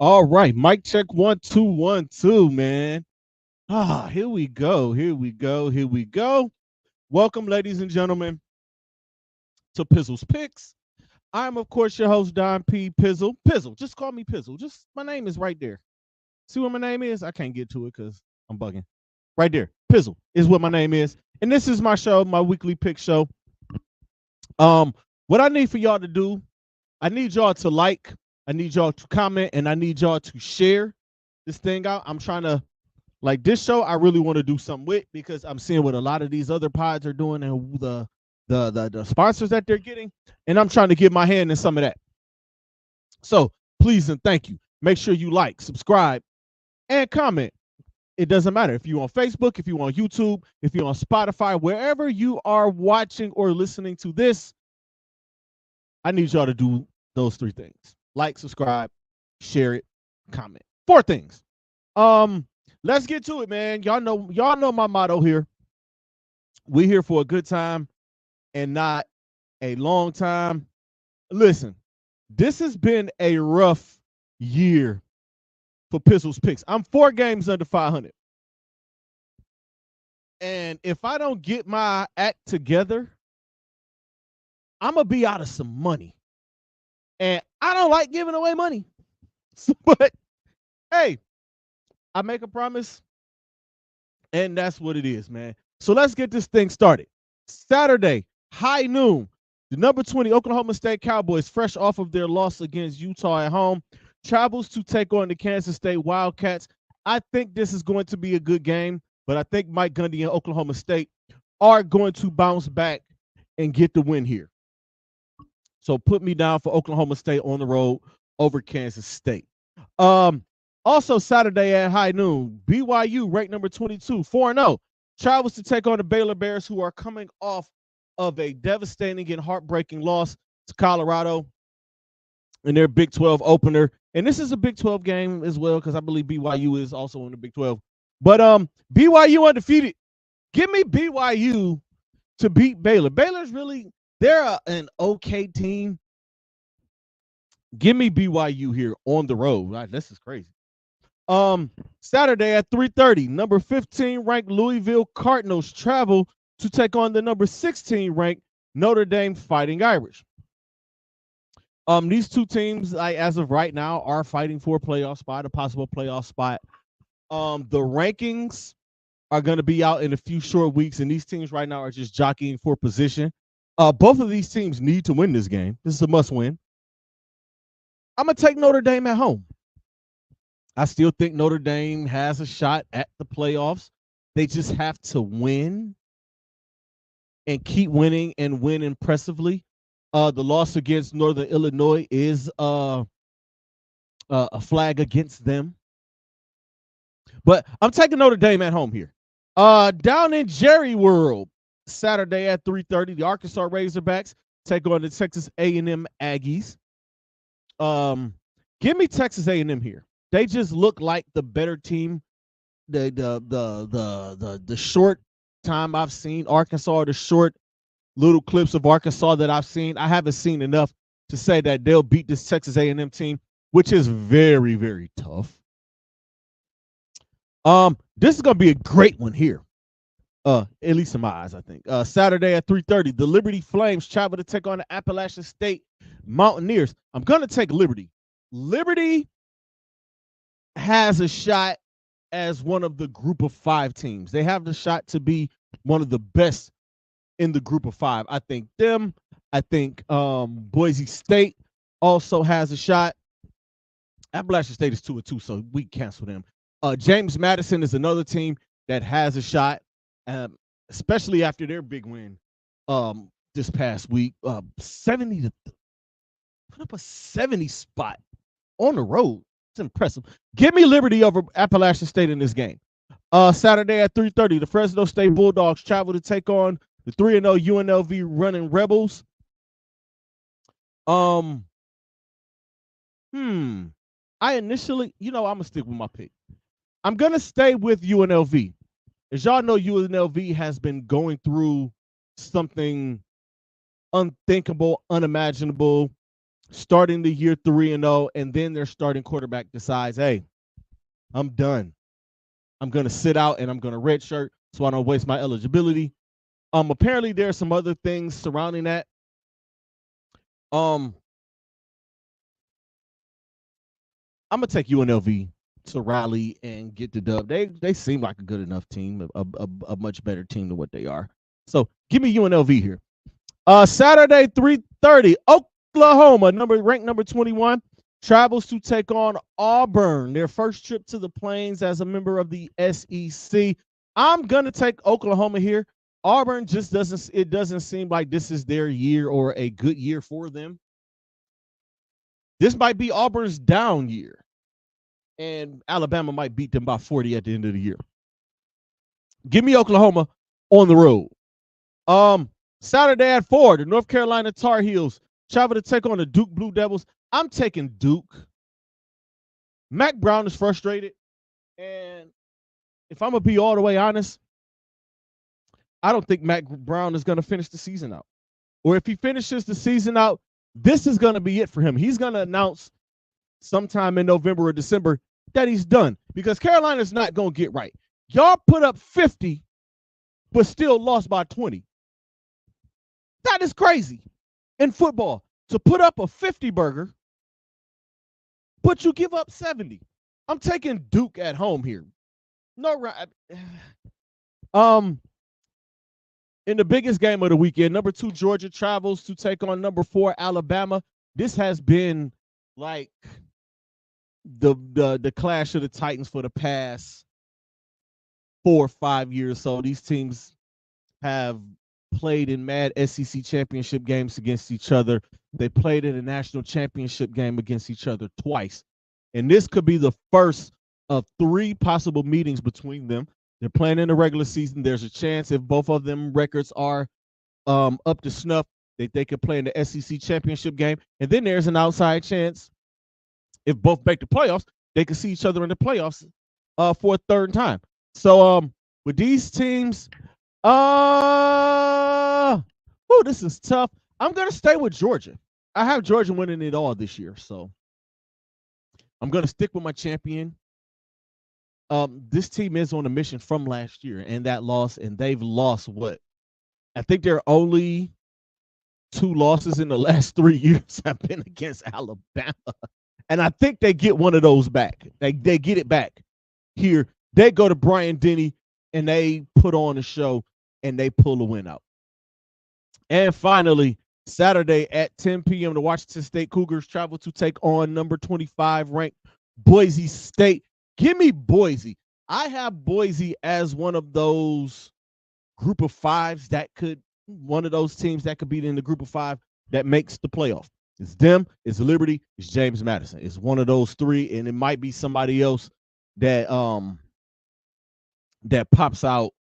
All right, mic check 1 2 1 2, man. Here we go. Here we go. Here we go. Welcome, ladies and gentlemen, to Pizzles Picks. I'm, of course, your host, Don P. Pizzle. Pizzle, just call me Pizzle. Just my name is right there. See what my name is? I can't get to it because I'm bugging. Right there, Pizzle is what my name is, and this is my show, my weekly pick show. What I need for y'all to do, I need y'all to like, I need y'all to comment, and I need y'all to share this thing out. I'm trying to like this show. I really want to do something with because I'm seeing what a lot of these other pods are doing and the sponsors that they're getting, and I'm trying to get my hand in some of that. So please and thank you. Make sure you like, subscribe, and comment. It doesn't matter if you're on Facebook, if you're on YouTube, if you're on Spotify, wherever you are watching or listening to this. I need y'all to do those 3 things: like, subscribe, share it, comment. 4 things. Let's get to it, man. Y'all know my motto here. We're here for a good time and not a long time. Listen, this has been a rough year for Pizzles Picks. I'm 4 games under 500. And if I don't get my act together, I'm going to be out of some money. And I don't like giving away money. But, hey, I make a promise, and that's what it is, man. So let's get this thing started. Saturday, high noon, the number 20 Oklahoma State Cowboys, fresh off of their loss against Utah at home, travels to take on the Kansas State Wildcats. I think this is going to be a good game, but I think Mike Gundy and Oklahoma State are going to bounce back and get the win here. So put me down for Oklahoma State on the road over Kansas State. Also Saturday at high noon, BYU, ranked number 22, 4-0, travels to take on the Baylor Bears, who are coming off of a devastating and heartbreaking loss to Colorado in their Big 12 opener. And this is a Big 12 game as well because I believe BYU is also in the Big 12. But BYU undefeated. Give me BYU to beat Baylor. Baylor's really, they're an okay team. Give me BYU here on the road. Right, this is crazy. Saturday at 3:30, number 15 ranked Louisville Cardinals travel to take on the number 16 ranked Notre Dame Fighting Irish. These 2 teams, as of right now, are fighting for a playoff spot, a possible playoff spot. The rankings are going to be out in a few short weeks, and these teams right now are just jockeying for position. Both of these teams need to win this game. This is a must-win. I'm going to take Notre Dame at home. I still think Notre Dame has a shot at the playoffs. They just have to win and keep winning and win impressively. The loss against Northern Illinois is a flag against them. But I'm taking Notre Dame at home here. Down in Jerry World, Saturday at 3:30, the Arkansas Razorbacks take on the Texas A&M Aggies. Give me Texas A&M here. They just look like the better team. The short time I've seen Arkansas, the short little clips of Arkansas that I've seen, I haven't seen enough to say that they'll beat this Texas A&M team, which is very, very tough. This is gonna be a great one here. At least in my eyes, I think. Saturday at 3:30, the Liberty Flames travel to take on the Appalachian State Mountaineers. I'm gonna take Liberty. Liberty has a shot as one of the group of 5 teams. They have the shot to be one of the best in the group of 5. I think them. I think Boise State also has a shot. Appalachian State is 2-2, so we cancel them. James Madison is another team that has a shot, especially after their big win this past week. 70 to put up a 70 spot on the road. It's impressive. Give me Liberty over Appalachian State in this game. Saturday at 3:30, the Fresno State Bulldogs travel to take on the 3-0 UNLV Running Rebels. I initially, I'm gonna stick with my pick. I'm gonna stay with UNLV. As y'all know, UNLV has been going through something unthinkable, unimaginable. starting the year 3-0, and then their starting quarterback decides, hey, I'm done. I'm going to sit out and I'm going to redshirt so I don't waste my eligibility. Apparently there are some other things surrounding that. I'm gonna take UNLV to rally and get the dub. They seem like a good enough team, a much better team than what they are. So give me UNLV here. Saturday 3:30, Oklahoma, ranked number 21, travels to take on Auburn. Their first trip to the Plains as a member of the SEC. I'm gonna take Oklahoma here. Auburn just doesn't seem like this is their year or a good year for them. This might be Auburn's down year, and Alabama might beat them by 40 at the end of the year. Give me Oklahoma on the road. Saturday at 4, the North Carolina Tar Heels travel to take on the Duke Blue Devils. I'm taking Duke. Mac Brown is frustrated, and if I'm going to be all the way honest, I don't think Mac Brown is going to finish the season out. Or if he finishes the season out, this is going to be it for him. He's going to announce sometime in November or December that he's done because Carolina's not going to get right. Y'all put up 50, but still lost by 20. That is crazy in football to put up a 50 burger, but you give up 70. I'm taking Duke at home here. No, in the biggest game of the weekend, number 2 Georgia travels to take on number 4 Alabama. This has been like the clash of the Titans for the past 4 or 5 years. So these teams have played in mad SEC championship games against each other. They played in a national championship game against each other twice. And this could be the first of 3 possible meetings between them. They're playing in the regular season. There's a chance if both of them records are up to snuff that they could play in the SEC championship game. And then there's an outside chance if both make the playoffs, they could see each other in the playoffs for a third time. So with these teams, this is tough. I'm going to stay with Georgia. I have Georgia winning it all this year. So I'm going to stick with my champion. This team is on a mission from last year and that loss, and they've lost what? I think their only 2 losses in the last 3 years have been against Alabama. And I think they get one of those back. They get it back here. They go to Bryant-Denny and they put on a show and they pull a win out. And finally, Saturday at 10 p.m., the Washington State Cougars travel to take on number 25 ranked Boise State. Give me Boise. I have Boise as one of those group of 5s one of those teams that could be in the group of 5 that makes the playoff. It's them, it's Liberty, it's James Madison. It's one of those 3, and it might be somebody else that pops out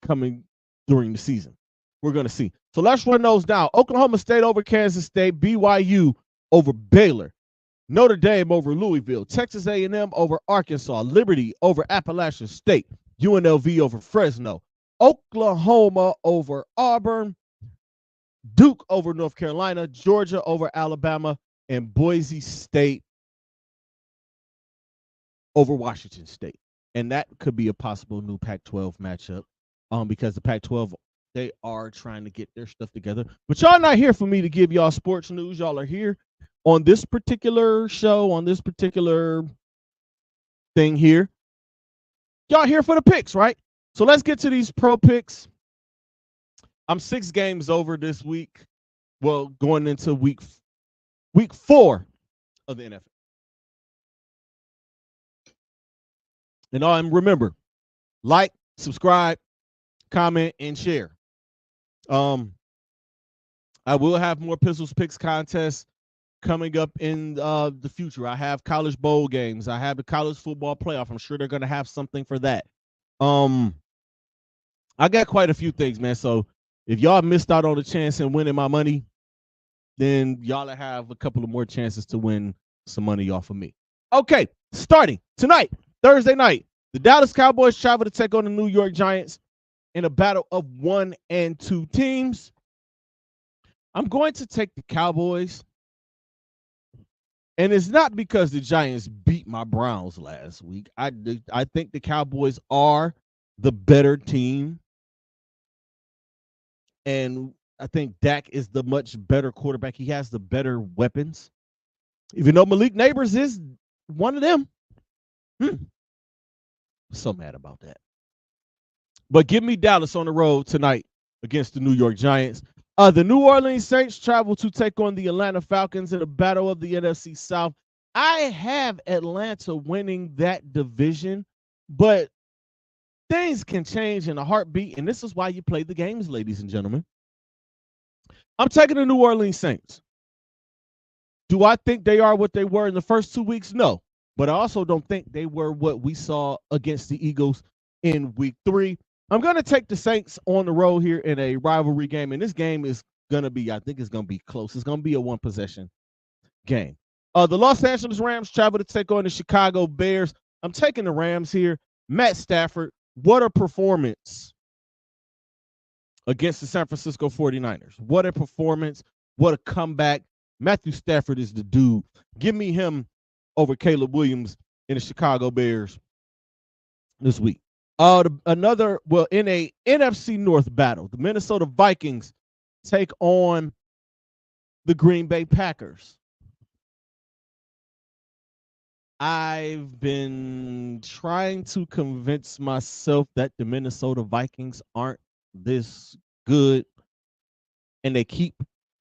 coming during the season. We're going to see. So let's run those down. Oklahoma State over Kansas State, BYU over Baylor, Notre Dame over Louisville, Texas A&M over Arkansas, Liberty over Appalachian State, UNLV over Fresno, Oklahoma over Auburn, Duke over North Carolina, Georgia over Alabama, and Boise State over Washington State. And that could be a possible new Pac-12 matchup because the Pac-12, they are trying to get their stuff together. But y'all not here for me to give y'all sports news. Y'all are here on this particular show, on this particular thing here. Y'all here for the picks, right? So let's get to these pro picks. I'm 6 games over this week. Well, going into week 4 of the NFL. And remember, like, subscribe, comment, and share. I will have more Pizzles Picks contests coming up in the future. I have college bowl games. I have the college football playoff. I'm sure they're going to have something for that. I got quite a few things, man. So if y'all missed out on a chance in winning my money, then y'all have a couple of more chances to win some money off of me. Okay, starting tonight, Thursday night, the Dallas Cowboys travel to take on the New York Giants in a battle of 1 and 2 teams. I'm going to take the Cowboys. And it's not because the Giants beat my Browns last week. I think the Cowboys are the better team. And I think Dak is the much better quarterback. He has the better weapons. Even though Malik Neighbors is one of them. So mad about that. But give me Dallas on the road tonight against the New York Giants. The New Orleans Saints travel to take on the Atlanta Falcons in a battle of the NFC South. I have Atlanta winning that division, but things can change in a heartbeat, and this is why you play the games, ladies and gentlemen. I'm taking the New Orleans Saints. Do I think they are what they were in the first 2 weeks? No, but I also don't think they were what we saw against the Eagles in week 3. I'm going to take the Saints on the road here in a rivalry game, and this game is going to be, I think it's going to be close. It's going to be a one-possession game. The Los Angeles Rams travel to take on the Chicago Bears. I'm taking the Rams here. Matt Stafford, what a performance against the San Francisco 49ers. What a performance. What a comeback. Matthew Stafford is the dude. Give me him over Caleb Williams in the Chicago Bears this week. In a NFC North battle, the Minnesota Vikings take on the Green Bay Packers. I've been trying to convince myself that the Minnesota Vikings aren't this good, and they keep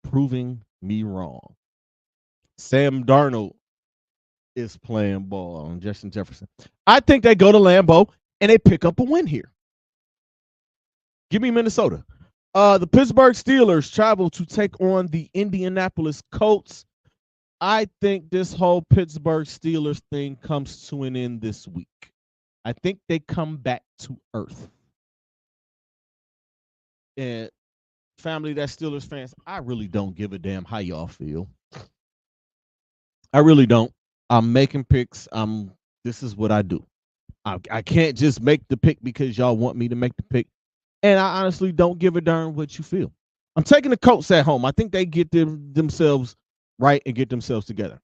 proving me wrong. Sam Darnold is playing ball on Justin Jefferson. I think they go to Lambeau and they pick up a win here. Give me Minnesota. The Pittsburgh Steelers travel to take on the Indianapolis Colts. I think this whole Pittsburgh Steelers thing comes to an end this week. I think they come back to earth. And family, that Steelers fans, I really don't give a damn how y'all feel. I really don't. I'm making picks. This is what I do. I can't just make the pick because y'all want me to make the pick. And I honestly don't give a darn what you feel. I'm taking the Colts at home. I think they get themselves right and get themselves together.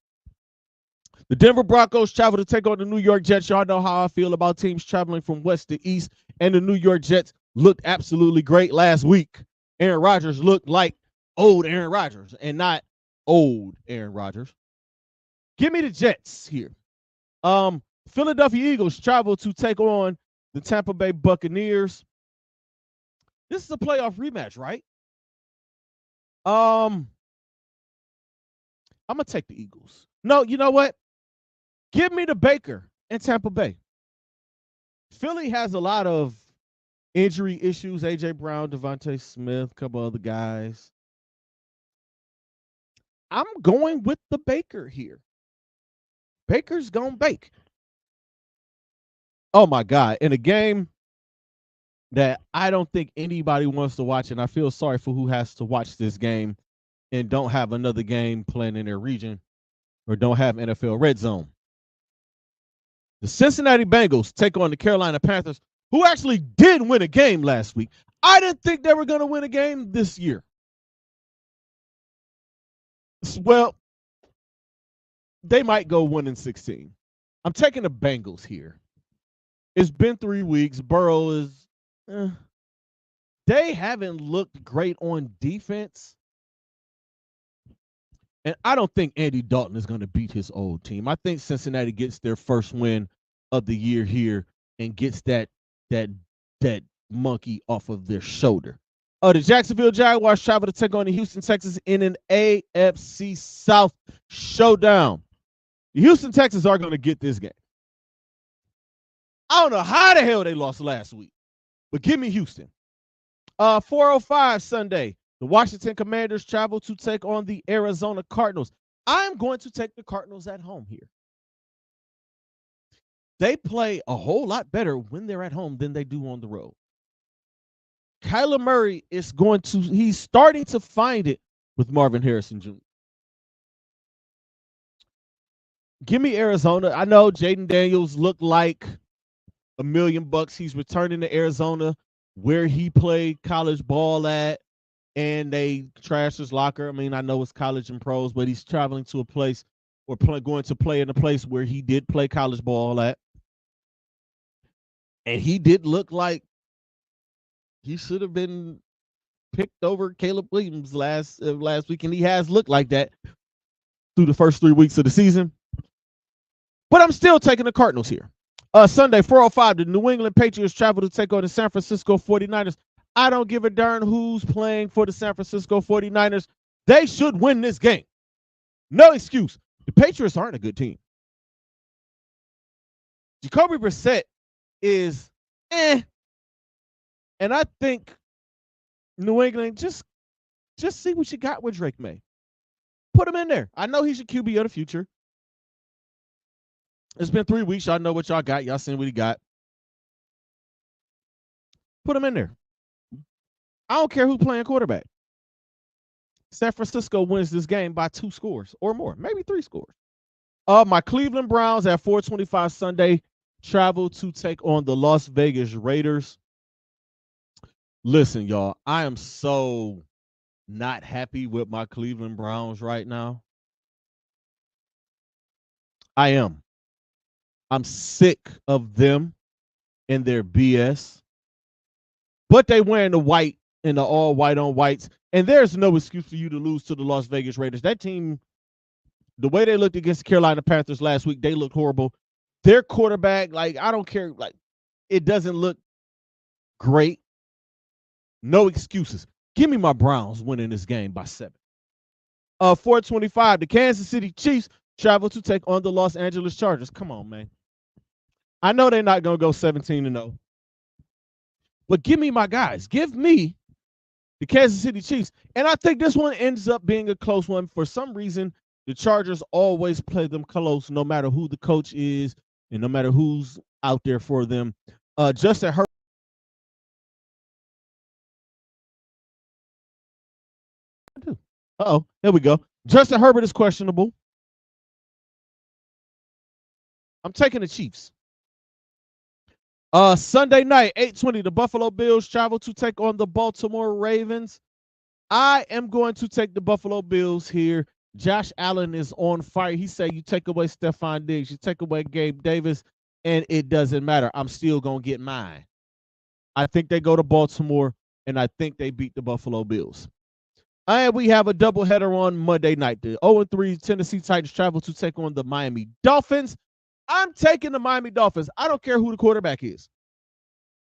The Denver Broncos travel to take on the New York Jets. Y'all know how I feel about teams traveling from west to east. And the New York Jets looked absolutely great last week. Aaron Rodgers looked like old Aaron Rodgers and not old Aaron Rodgers. Give me the Jets here. Philadelphia Eagles travel to take on the Tampa Bay Buccaneers. This is a playoff rematch, right? I'm going to take the Eagles. No, you know what? Give me the Baker in Tampa Bay. Philly has a lot of injury issues. A.J. Brown, Devontae Smith, a couple other guys. I'm going with the Baker here. Baker's going to bake. Oh, my God. In a game that I don't think anybody wants to watch, and I feel sorry for who has to watch this game and don't have another game playing in their region or don't have NFL Red Zone. The Cincinnati Bengals take on the Carolina Panthers, who actually did win a game last week. I didn't think they were going to win a game this year. Well, they might go 1-16. I'm taking the Bengals here. It's been 3 weeks. Burrow is they haven't looked great on defense. And I don't think Andy Dalton is going to beat his old team. I think Cincinnati gets their first win of the year here and gets that monkey off of their shoulder. The Jacksonville Jaguars travel to take on the Houston Texans in an AFC South showdown. The Houston Texans are going to get this game. I don't know how the hell they lost last week, but give me Houston. 4:05 Sunday. The Washington Commanders travel to take on the Arizona Cardinals. I'm going to take the Cardinals at home here. They play a whole lot better when they're at home than they do on the road. Kyler Murray he's starting to find it with Marvin Harrison Jr. Give me Arizona. I know Jaden Daniels looked like $1 million. He's returning to Arizona where he played college ball at. and they trashed his locker. I mean, I know it's college and pros, but he's traveling to a place or going to play in a place where he did play college ball at. And he did look like he should have been picked over Caleb Williams last week, and he has looked like that through the first 3 weeks of the season. But I'm still taking the Cardinals here. Sunday, 4:05, the New England Patriots travel to take on the San Francisco 49ers. I don't give a darn who's playing for the San Francisco 49ers. They should win this game. No excuse. The Patriots aren't a good team. Jacoby Brissett is And I think New England, just see what you got with Drake May. Put him in there. I know he's your QB of the future. It's been 3 weeks. Y'all know what y'all got. Y'all seen what he got. Put him in there. I don't care who's playing quarterback. San Francisco wins this game by 2 scores or more, maybe 3 scores. My Cleveland Browns at 4:25 Sunday travel to take on the Las Vegas Raiders. Listen, y'all, I am so not happy with my Cleveland Browns right now. I am. I'm sick of them and their BS. But they wearing the white and the all white on whites. And there's no excuse for you to lose to the Las Vegas Raiders. That team, the way they looked against the Carolina Panthers last week, they looked horrible. Their quarterback, like, I don't care. Like, it doesn't look great. No excuses. Give me my Browns winning this game by 7. 4:25, the Kansas City Chiefs travel to take on the Los Angeles Chargers. Come on, man. I know they're not going to go 17-0. But give me my guys. Give me the Kansas City Chiefs. And I think this one ends up being a close one. For some reason, the Chargers always play them close, no matter who the coach is and no matter who's out there for them. Justin Herbert. Uh-oh, there we go. Justin Herbert is questionable. I'm taking the Chiefs. Sunday night, 8:20, the Buffalo Bills travel to take on the Baltimore Ravens. I am going to take the Buffalo Bills here. Josh Allen is on fire. He said you take away Stephon Diggs, you take away Gabe Davis, and it doesn't matter. I'm still going to get mine. I think they go to Baltimore, and I think they beat the Buffalo Bills. And we have a doubleheader on Monday night. The 0-3 Tennessee Titans travel to take on the Miami Dolphins. I'm taking the Miami Dolphins. I don't care who the quarterback is.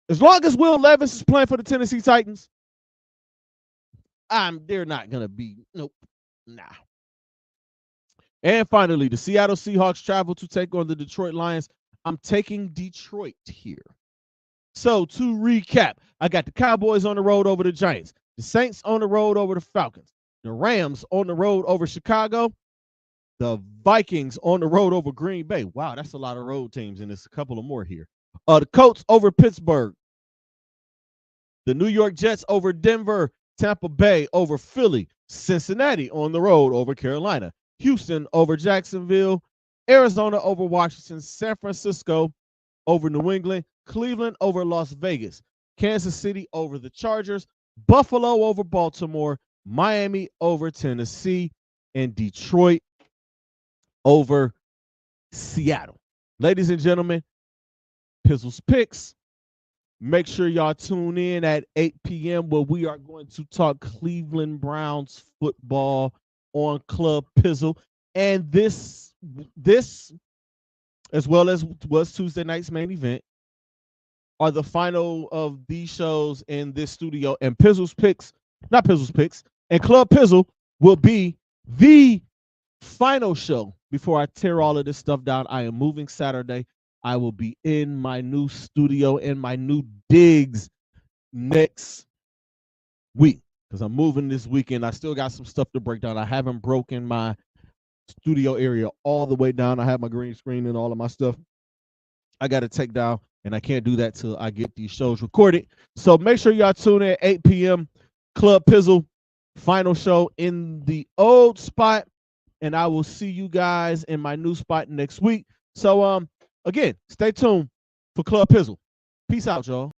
As long as Will Levis is playing for the Tennessee Titans, they're not going to be, nope, nah. And finally, the Seattle Seahawks travel to take on the Detroit Lions. I'm taking Detroit here. So to recap, I got the Cowboys on the road over the Giants, the Saints on the road over the Falcons, the Rams on the road over Chicago, the Vikings on the road over Green Bay. Wow, that's a lot of road teams, and there's a couple of more here. The Colts over Pittsburgh, the New York Jets over Denver, Tampa Bay over Philly, Cincinnati on the road over Carolina, Houston over Jacksonville, Arizona over Washington, San Francisco over New England, Cleveland over Las Vegas, Kansas City over the Chargers, Buffalo over Baltimore, Miami over Tennessee, and Detroit over Seattle. Ladies and gentlemen, Pizzles Picks. Make sure y'all tune in at 8 p.m. where we are going to talk Cleveland Browns football on Club Pizzle. And this, as well as was Tuesday night's main event, are the final of these shows in this studio. And Pizzles Picks, not Pizzles Picks, and Club Pizzle will be the final show before I tear all of this stuff down. I am moving Saturday. I will be in my new studio in my new digs next week because I'm moving this weekend. I still got some stuff to break down. I haven't broken my studio area all the way down. I have my green screen and all of my stuff I got to take down, and I can't do that till I get these shows recorded. So make sure y'all tune in at 8 p.m. Club Pizzle, final show in the old spot, and I will see you guys in my new spot next week. So, again, stay tuned for Club Pizzle. Peace out, y'all.